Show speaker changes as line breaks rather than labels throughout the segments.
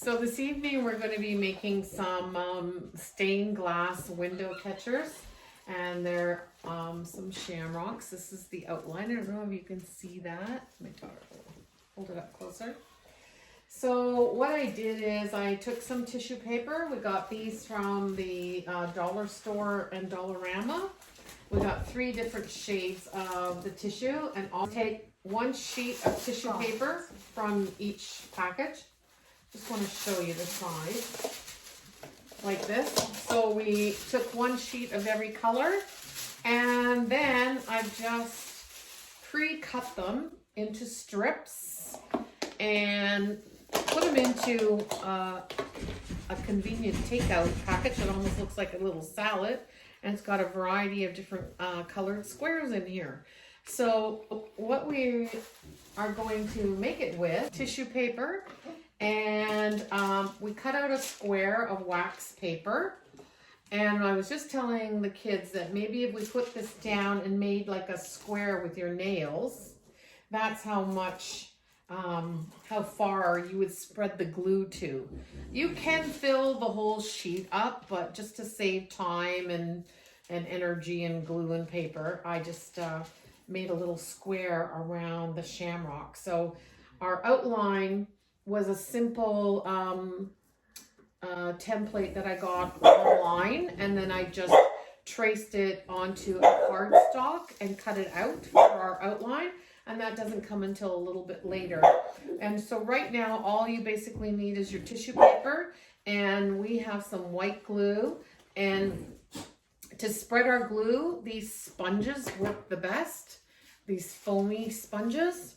So this evening we're going to be making some stained glass window catchers, and they're some shamrocks. This is the outline. I don't know if you can see that. My daughter will hold it up closer. So what I did is I took some tissue paper. We got these from the dollar store and Dollarama. We got 3 different shades of the tissue, and I'll take 1 sheet of tissue paper from each package. Just want to show you the size, like this. So we took 1 sheet of every color, and then I just pre-cut them into strips and put them into a convenient takeout package. It almost looks like a little salad, and it's got a variety of different colored squares in here. So what we are going to make it with, tissue paper, and we cut out a square of wax paper. And I was just telling the kids that maybe if we put this down and made like a square with your nails, that's how much, how far you would spread the glue to. You can fill the whole sheet up, but just to save time and energy and glue and paper, I just made a little square around the shamrock. So our outline was a simple template that I got online, and then I just traced it onto a cardstock and cut it out for our outline, and that doesn't come until a little bit later. And so right now all you basically need is your tissue paper, and we have some white glue, and to spread our glue, these sponges work the best, these foamy sponges.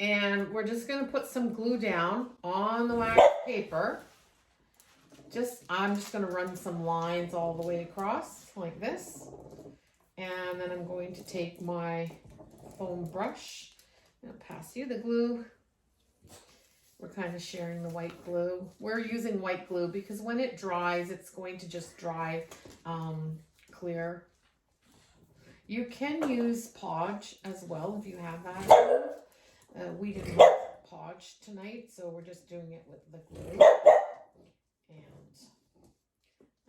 And we're just going to put some glue down on the wax paper. I'm just going to run some lines all the way across like this. And then I'm going to take my foam brush and pass you the glue. We're kind of sharing the white glue. We're using white glue because when it dries, it's going to just dry clear. You can use Podge as well if you have that. We didn't have Podge tonight, so we're just doing it with the glue, and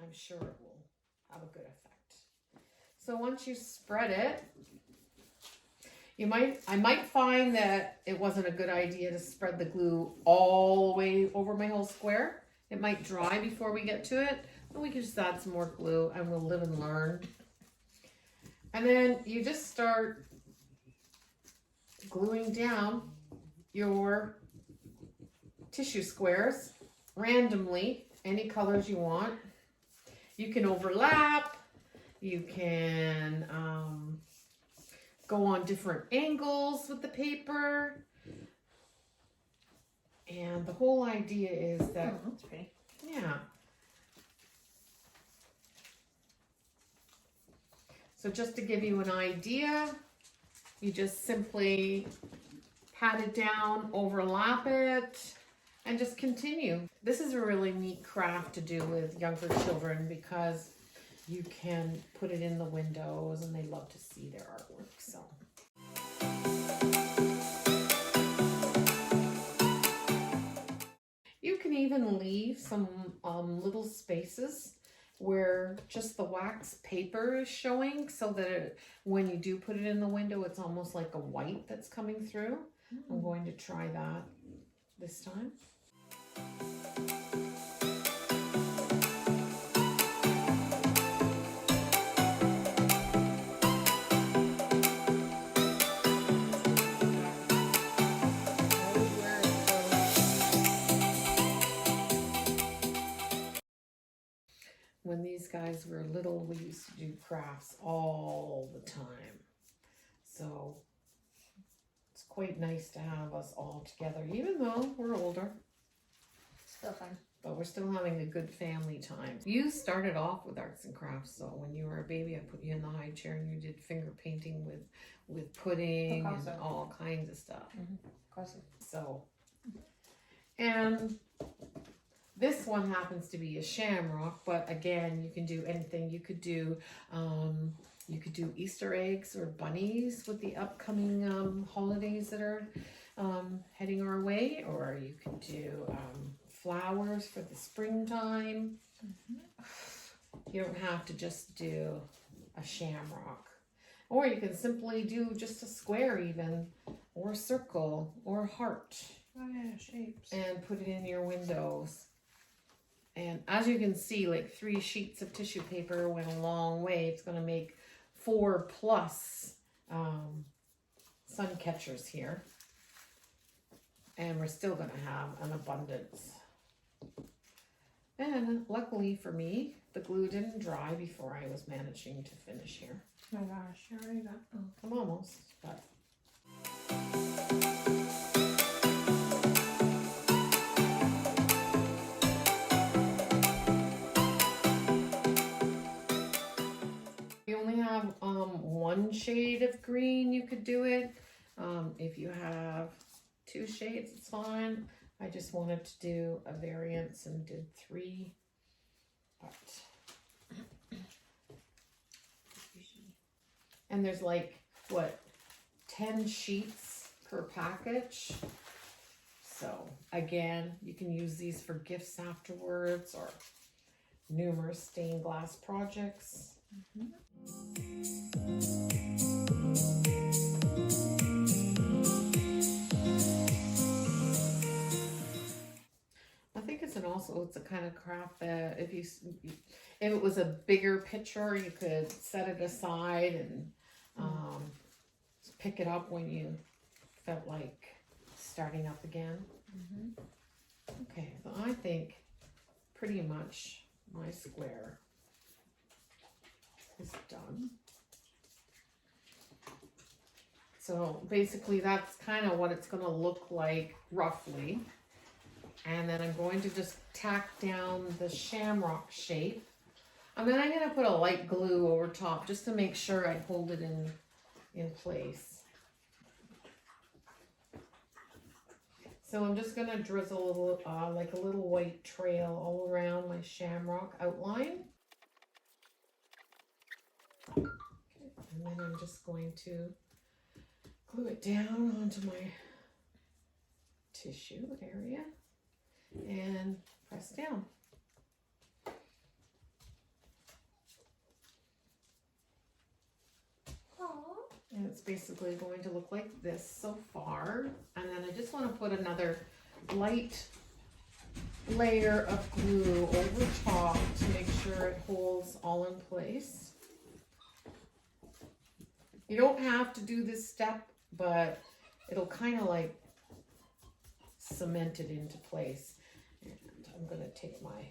I'm sure it will have a good effect. So once you spread it, I might find that it wasn't a good idea to spread the glue all the way over my whole square. It might dry before we get to it, but we can just add some more glue and we'll live and learn. And then you just start gluing down your tissue squares randomly, any colors you want. You can overlap, you can go on different angles with the paper, and the whole idea is that,
that's pretty.
Yeah. So just to give you an idea, you just simply pat it down, overlap it, and just continue. This is a really neat craft to do with younger children because you can put it in the windows and they love to see their artwork. So. You can even leave some little spaces where just the wax paper is showing, so that when you do put it in the window, it's almost like a white that's coming through. I'm going to try that this time. When these guys were little, we used to do crafts all the time. So it's quite nice to have us all together, even though we're older.
Still fun.
But we're still having a good family time. You started off with arts and crafts, so when you were a baby, I put you in the high chair and you did finger painting with pudding and all kinds of stuff. So, and this one happens to be a shamrock, but again, you can do anything. You could do Easter eggs or bunnies with the upcoming holidays that are heading our way, or you can do flowers for the springtime. You don't have to just do a shamrock. Or you can simply do just a square even, or a circle, or a heart.
Oh yeah, shapes.
And put it in your windows. And as you can see, like 3 sheets of tissue paper went a long way. It's going to make 4 plus sun catchers here. And we're still going to have an abundance. And luckily for me, the glue didn't dry before I was managing to finish here.
Oh my gosh, you already got. Oh.
I'm almost, but. You only have one shade of green, you could do it. If you have 2 shades, it's fine. I just wanted to do a variance and did 3. But and there's like what 10 sheets per package. So again, you can use these for gifts afterwards or numerous stained glass projects. I think it's it's a kind of craft that if it was a bigger picture, you could set it aside and pick it up when you felt like starting up again. Okay, so I think pretty much my square is done. So basically that's kind of what it's going to look like roughly. And then I'm going to just tack down the shamrock shape. And then I'm going to put a light glue over top just to make sure I hold it in place. So I'm just going to drizzle like a little white trail all around my shamrock outline. Okay, and then I'm just going to glue it down onto my tissue area and press down. And it's basically going to look like this so far. And then I just want to put another light layer of glue over top to make sure it holds all in place. You don't have to do this step, but it'll kind of like cement it into place. And I'm going to take my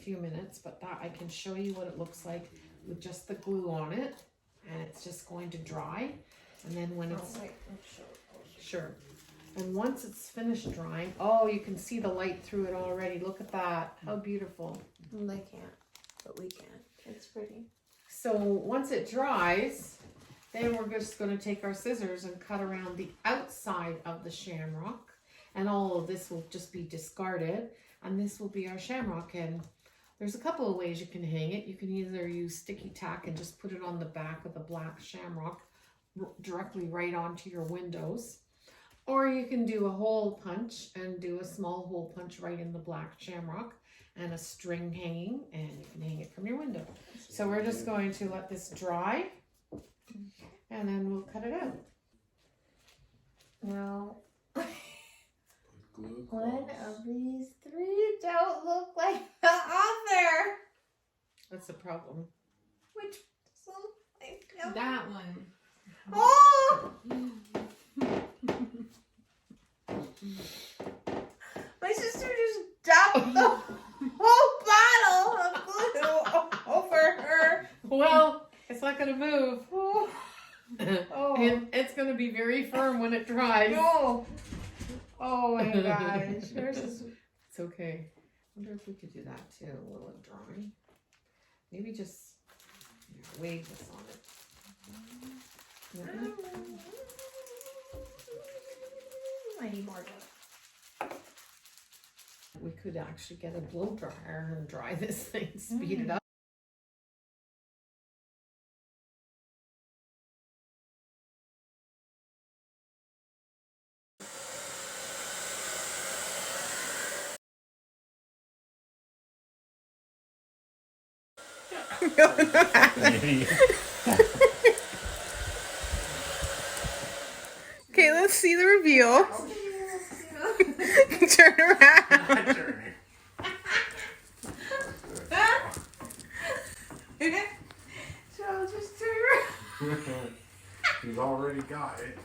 few minutes, but that I can show you what it looks like with just the glue on it, and it's just going to dry. And then when it's sure, and once it's finished drying, oh, you can see the light through it already. Look at that, how beautiful.
They can't, but we can. It's pretty.
So once it dries, then we're just going to take our scissors and cut around the outside of the shamrock, and all of this will just be discarded, and this will be our shamrock. And there's a couple of ways you can hang it. You can either use sticky tack and just put it on the back of the black shamrock directly right onto your windows. Or you can do a hole punch and do a small hole punch right in the black shamrock and a string hanging, and you can hang it from your window. So we're just going to let this dry and then we'll cut it out.
Now, one of these 3 don't look like the other.
That's the problem.
Which doesn't look like the other?
That one.
Oh! My sister just dumped the whole bottle of glue over her.
Well, it's not going to move.
Oh.
And it's going to be very firm when it dries.
No. Oh my gosh. Yours is...
It's okay. I wonder if we could do that too, a little drawing. Maybe just wave this on it.
I need more glue.
We could actually get a blow dryer and dry this thing, speed it up.
Okay, let's see the reveal. Turn around. So I'll just turn around.
He's already got it.